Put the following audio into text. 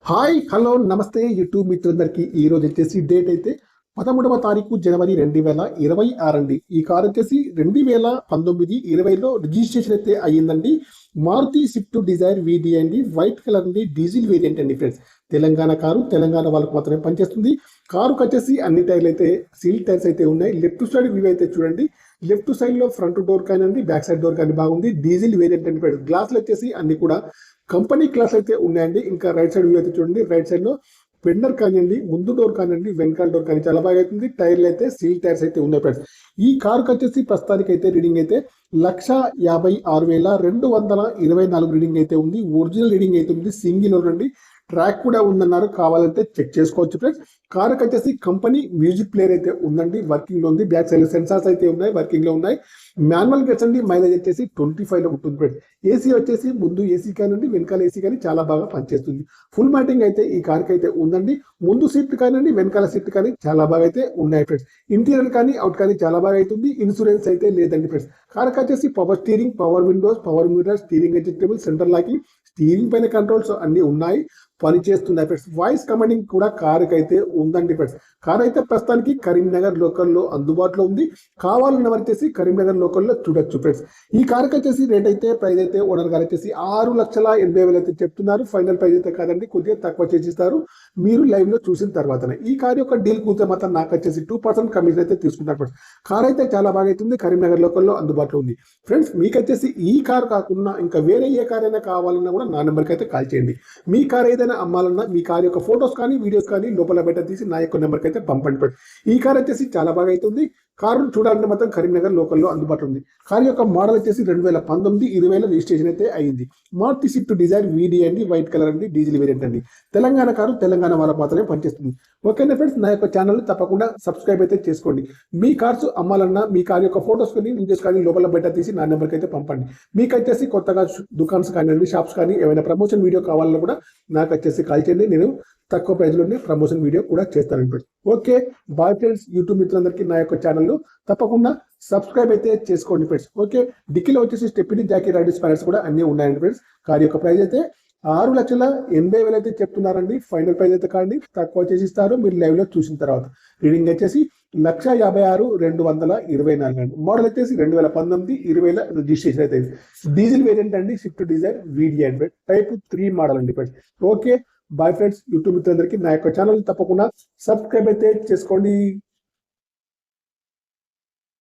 Hi hello నమస్తే YouTube మిత్రులందరికీ ఈ రోజు వచ్చేసి డేట్ అయితే 13వ తారీఖు జనవరి 2026 అండి. ఈ కార్ వచ్చేసి 2019-20లో రిజిస్ట్రేషన్ అయితే అయ్యిందండి. మారుతి స్విఫ్ట్ డిజైర్ వీడి అండి, వైట్ కలర్ అండి, డీజిల్ వేరియంట్ అండి ఫ్రెండ్స్. తెలంగాణ కారు, తెలంగాణ వాళ్ళకు మాత్రమే పనిచేస్తుంది. కారుకి వచ్చేసి అన్ని టైర్లు అయితే సీల్ టైర్స్ అయితే ఉన్నాయి. లెఫ్ట్ సైడ్ వ్యూ అయితే చూడండి. లెఫ్ట్ సైడ్ లో ఫ్రంట్ డోర్ కానివ్వండి, బ్యాక్ సైడ్ డోర్ కానీ బాగుంది. డీజిల్ వేరియంట్ అండి ఫ్రెండ్స్. గ్లాసులు వచ్చేసి అన్ని కూడా కంపెనీ క్లాస్ అయితే ఉన్నాయండి. ఇంకా రైట్ సైడ్ వ్యూ అయితే చూడండి. రైట్ సైడ్ లో ఫెండర్ కానివ్వండి, ముందు డోర్ కానివ్వండి, వెనకాల డోర్ కానీ చాలా బాగా అవుతుంది. టైర్లు అయితే సీల్ టైర్స్ అయితే ఉన్నాయి ఫ్రెండ్స్. ఈ కారుకి వచ్చేసి ప్రస్తుతానికి అయితే రీడింగ్ అయితే 1,56,224 రీడింగ్ అయితే ఉంది. ఒరిజినల్ రీడింగ్ అయితే ఉంది. సింగిల్ ఓనర్ అండి. ట్రాక్ కూడా ఉందన్నారు, కావాలంటే చెక్ చేసుకోవచ్చు ఫ్రెండ్స్. కారుకి వచ్చేసి కంపెనీ మ్యూజిక్ ప్లేయర్ అయితే ఉందండి, వర్కింగ్ లో ఉంది. బ్యాక్ సైడ్ సెన్సార్స్ అయితే ఉన్నాయి, వర్కింగ్ లో ఉన్నాయి. మాన్యువల్ గేట్స్ అండి. మైలేజ్ వచ్చేసి 25 లో ఉంటుంది ఫ్రెండ్స్. ఏసీ వచ్చేసి ముందు ఏసీ కానివ్వండి, వెనకాల ఏసీ కానీ చాలా బాగా పనిచేస్తుంది. ఫుల్ మ్యాటింగ్ అయితే ఈ కార్కి అయితే ఉందండి. ముందు సీట్ కానివ్వండి, వెనకాల సీట్ కానీ చాలా బాగా అయితే ఉన్నాయి ఫ్రెండ్స్. ఇంటీరియర్ కానీ అవుట్ కానీ చాలా బాగా అవుతుంది. ఇన్సూరెన్స్ అయితే లేదండి ఫ్రెండ్స్. కార్కి వచ్చేసి power steering, power Windows, power mirror, steering adjustable, centre locking, steering పైన కంట్రోల్స్ అన్ని ఉన్నాయి, పనిచేస్తున్నాయి ఫ్రెండ్స్. వాయిస్ కమాండింగ్ కూడా కారుకి అయితే ఉందండి ఫ్రెండ్స్. కార్ అయితే ప్రస్తుతానికి కరీంనగర్ లోకల్లో అందుబాటులో ఉంది. కావాలన్న వారు వచ్చేసి కరీంనగర్ లోకల్లో చూడొచ్చు ఫ్రెండ్స్. ఈ కార్కి వచ్చేసి రేట్ అయితే ప్రైస్ అయితే ఓనర్ గారు వచ్చేసి 6,80,000 అయితే చెప్తున్నారు. ఫైనల్ ప్రైస్ అయితే కాదండి, కొద్దిగా తక్కువ చేసిస్తారు మీరు లైవ్ లో చూసిన తర్వాతనే. ఈ కార్ యొక్క డీల్ కూర్చో మాత్రం నాకు వచ్చేసి 2% కమిషన్ అయితే తీసుకుంటారు ఫ్రెండ్స్. కార్ అయితే చాలా బాగా అవుతుంది. కరీంనగర్ లోకల్లో అందుబాటులో ఉంది ఫ్రెండ్స్. మీకు వచ్చేసి ఈ కార్ కాకుండా ఇంకా వేరే ఏ కార్ అయినా కావాలన్నా కూడా నా నెంబర్కి అయితే కాల్ చేయండి. మీ కార్ ఏదైనా అమ్మాలన్నా మీ కార్ యొక్క ఫొటోస్ కానీ వీడియోస్ కానీ లోపల బయట తీసి నా యొక్క నెంబర్కి అయితే పంపండి ఫ్రెండ్స్. ఈ కార్ వచ్చేసి చాలా బాగా అవుతుంది. కారు చూడాలంటే మాత్రం కరీంనగర్ లోకల్లో అందుబాటులో ఉంది. కార్ యొక్క మోడల్ వచ్చేసి 2019-20లో రిజిస్ట్రేషన్ అయితే అయ్యింది. మారుతి స్విఫ్ట్ డిజైర్ వీడి అండి, వైట్ కలర్ అండి, డీజిల్ వేరియంట్ అండి. తెలంగాణ కారు, తెలంగాణ వాళ్ళకు మాత్రమే పనిచేస్తుంది. ఓకేనా ఫ్రెండ్స్, నా యొక్క ఛానల్ తప్పకుండా సబ్స్క్రైబ్ అయితే చేసుకోండి. మీ కార్స్ అమ్మాలన్నా మీ కార్ యొక్క ఫొటోస్ కానీ వీడియోస్ కానీ లోపల బయట తీసి నా నెంబర్కి అయితే పంపండి. మీకు వచ్చేసి కొత్తగా దుకాన్స్ కానీ షాప్స్ కానీ ఏమైనా ప్రమోషన్ వీడియో కావాలన్నా కూడా నాకు వచ్చేసి కాల్ చేయండి. నేను తక్కువ ప్రైజ్లోనే ప్రమోషన్ వీడియో కూడా చేస్తాను. Okay bye friends. యూట్యూబ్ మిత్రులందరికీ నా యొక్క ఛానల్ తప్పకుండా సబ్స్క్రైబ్ అయితే చేసుకోండి ఫ్రెండ్స్. ఓకే, డిక్కీలో వచ్చేసి స్టెప్ని జాకీ రైడర్ స్పానర్స్ కూడా అన్ని ఉన్నాయండి ఫ్రెండ్స్. కార్ యొక్క ప్రైస్ అయితే 6,80,000 అయితే చెప్తున్నారండి. ఫైనల్ ప్రైస్ అయితే కాండి, తక్కువ చేసి ఇస్తారు మీరు లైవ్ లో చూసిన తర్వాత. రీడింగ్ వచ్చేసి 1,56,224 అండి. మోడల్ వచ్చేసి 2019-20లో రిజిస్ట్రేషన్ అయితే. డీజిల్ వేరియంట్ అండి, Swift Dzire VDI and type 3 model అండి friends. Okay bye friends. YouTube మిత్రులందరికీ నా యొక్క ఛానల్ తప్పకుండా సబ్స్క్రైబ్ అయితే చేసుకోండి.